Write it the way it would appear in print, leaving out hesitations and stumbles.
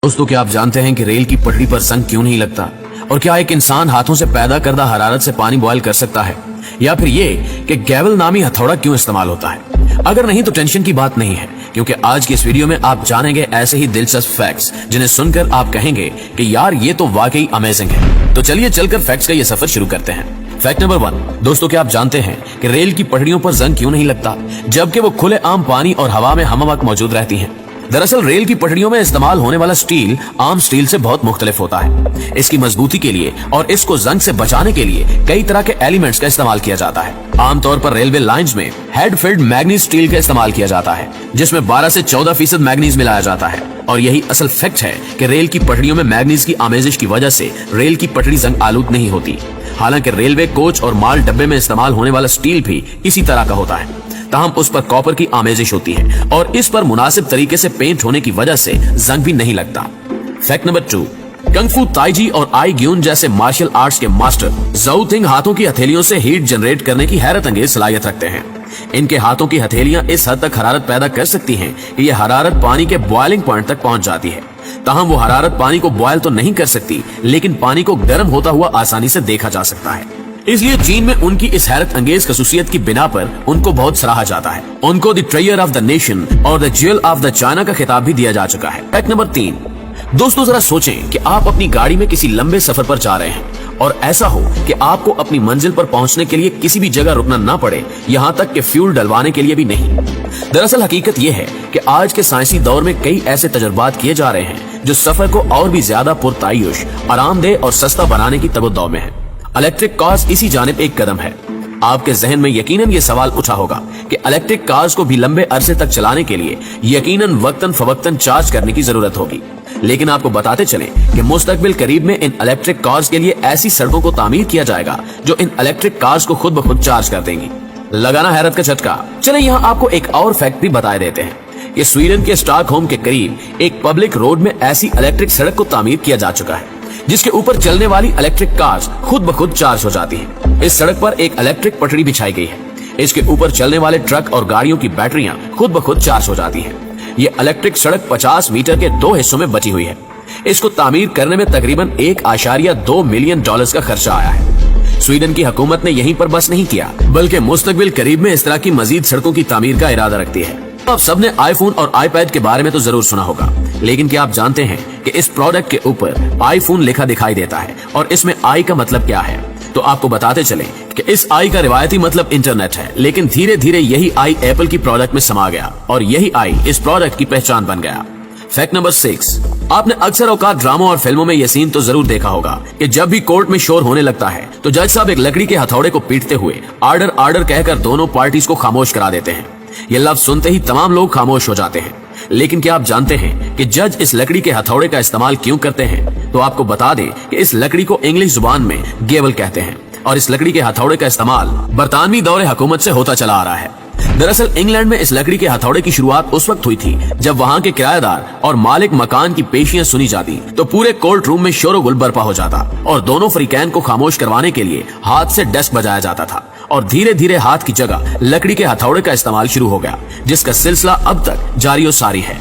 दोस्तों, क्या आप जानते हैं कि रेल की पटरी पर जंग क्यों नहीं लगता? और क्या एक इंसान हाथों से पैदा करदा हरारत से पानी बॉयल कर सकता है? या फिर ये कि गैवल नामी हथौड़ा क्यों इस्तेमाल होता है? अगर नहीं तो टेंशन की बात नहीं है, क्योंकि आज की इस वीडियो में आप जानेंगे ऐसे ही दिलचस्प फैक्ट्स जिन्हें सुनकर आप कहेंगे कि यार ये तो वाकई अमेजिंग है। तो चलिए चलकर फैक्ट्स का ये सफर शुरू करते हैं। फैक्ट नंबर 1, दोस्तों क्या आप जानते हैं कि रेल की पटरियों पर जंग क्यों नहीं लगता, जबकि वो खुले आम पानी और हवा में हम वक्त मौजूद रहती हैं? दरअसल रेल की पटरियों में इस्तेमाल होने वाला स्टील आम स्टील से बहुत मुख्तलिफ होता है। इसकी मजबूती के लिए और इसको जंग से बचाने के लिए कई तरह के एलिमेंट्स का इस्तेमाल किया जाता है। आमतौर पर रेलवे लाइंस में हेड फिल्ड मैग्नीज स्टील का इस्तेमाल किया जाता है, जिसमें 12 से 14% मैग्नीज मिलाया जाता है। और यही असल फैक्ट है कि रेल की पटरियों में मैग्नीज की आमेजिश की वजह से रेल की पटरी जंग आलूद नहीं होती। हालांकि रेलवे कोच और माल डब्बे में इस्तेमाल होने वाला स्टील भी इसी तरह का होता है, ताहम उस पर कॉपर की आमेजिश होती है और इस पर मुनासिब तरीके से पेंट होने की वजह से जंग भी नहीं लगता। फैक्ट नंबर 2, कंग फू, ताइजी और आई ग्यून जैसे मार्शल आर्ट्स के मास्टर ज़ोउ तिंग हाथों की हथेलियों से हीट जनरेट करने की हैरत अंगेज सलाहियत रखते हैं। इनके हाथों की हथेलियां इस हद तक हरारत पैदा कर सकती हैं कि यह हरारत पानी के बॉइलिंग पॉइंट तक पहुंच जाती है। ताहम वो हरारत पानी को बॉयल तो नहीं कर सकती, लेकिन पानी को गर्म होता हुआ आसानी से देखा जा सकता है। इसलिए चीन में उनकी इस हैरत अंगेज खसूसियत की बिना पर उनको बहुत सराहा जाता है। उनको द ट्रेयर ऑफ द नेशन और the jewel of the China का खिताब भी दिया जा चुका है। फैक्ट नंबर 3, दोस्तों जरा सोचें कि आप अपनी गाड़ी में किसी लंबे सफर पर जा रहे हैं और ऐसा हो कि आपको अपनी मंजिल पर पहुंचने के लिए किसी भी जगह रुकना ना पड़े, यहाँ तक कि फ्यूल डलवाने के लिए भी नहीं। दरअसल हकीकत यह है कि आज के साइंसी दौर में कई ऐसे तजुर्बात किए जा रहे हैं जो सफर को और भी ज्यादा पुरतायुश, आरामदेह और सस्ता बनाने की तगोदौ में है। इलेक्ट्रिक कार्स इसी जानिब एक कदम है। आपके जहन में यकीनन ये सवाल उठा होगा कि इलेक्ट्रिक कार्स को भी लंबे अरसे तक चलाने के लिए यकीनन वक्तन फवक्तन चार्ज करने की जरूरत होगी। लेकिन आपको बताते चलें कि मुस्तकबिल करीब में इन इलेक्ट्रिक कार्स के लिए ऐसी सड़कों को तामीर किया जाएगा जो इन इलेक्ट्रिक कार्स को खुद ब खुद चार्ज कर देंगी। लगाना हैरत का झटका। चले यहाँ आपको एक और फैक्ट भी बताए देते हैं कि स्वीडन के स्टॉकहोम के करीब एक पब्लिक रोड में ऐसी इलेक्ट्रिक सड़क को तामीर किया जा चुका है जिसके ऊपर चलने वाली इलेक्ट्रिक कार्स खुद ब खुद चार्ज हो जाती हैं। इस सड़क पर एक इलेक्ट्रिक पटरी बिछाई गई है। इसके ऊपर चलने वाले ट्रक और गाड़ियों की बैटरियां खुद ब खुद चार्ज हो जाती हैं। ये इलेक्ट्रिक सड़क 50 मीटर के 2 हिस्सों में बची हुई है। इसको तामीर करने में तकरीबन $1.2 मिलियन का खर्चा आया है। स्वीडन की हुकूमत ने यहीं पर बस नहीं किया, बल्कि मुस्तकबिल करीब में इस तरह की मजीद सड़कों की तामीर का इरादा रखती है। आप सबने आईफोन और आईपैड के बारे में तो जरूर सुना होगा, लेकिन क्या आप जानते हैं कि इस प्रोडक्ट के ऊपर आईफोन लिखा दिखाई देता है और इसमें आई का मतलब क्या है? तो आपको बताते चलें कि इस आई का रिवायती मतलब इंटरनेट है, लेकिन धीरे धीरे यही आई एप्पल की प्रोडक्ट में समा गया और यही आई इस प्रोडक्ट की पहचान बन गया। फैक्ट नंबर 6, आपने अक्सर औकात ड्रामों और फिल्मों में यह सीन तो जरूर देखा होगा कि जब भी कोर्ट में शोर होने लगता है तो जज साहब एक लकड़ी के हथौड़े को पीटते हुए आर्डर आर्डर कहकर दोनों पार्टीज को खामोश करा देते हैं। ये लफ्ज सुनते ही तमाम लोग खामोश हो जाते हैं। लेकिन क्या आप जानते हैं कि जज इस लकड़ी के हथौड़े का इस्तेमाल क्यों करते हैं? तो आपको बता दें कि इस लकड़ी को इंग्लिश जुबान में गेवल कहते हैं और इस लकड़ी के हथौड़े का इस्तेमाल बरतानवी दौरे हुकूमत से होता चला आ रहा है। दरअसल इंग्लैंड में इस लकड़ी के हथौड़े की शुरुआत उस वक्त हुई थी जब वहाँ के किराएदार और मालिक मकान की पेशियां सुनी जाती तो पूरे कोर्ट रूम में शोरगुल बरपा हो जाता और दोनों फरीकैन को खामोश करवाने के लिए हाथ से डेस्क बजाया जाता था और धीरे धीरे हाथ की जगह लकड़ी के हथौड़े का इस्तेमाल शुरू हो गया, जिसका सिलसिला अब तक जारी और सारी है।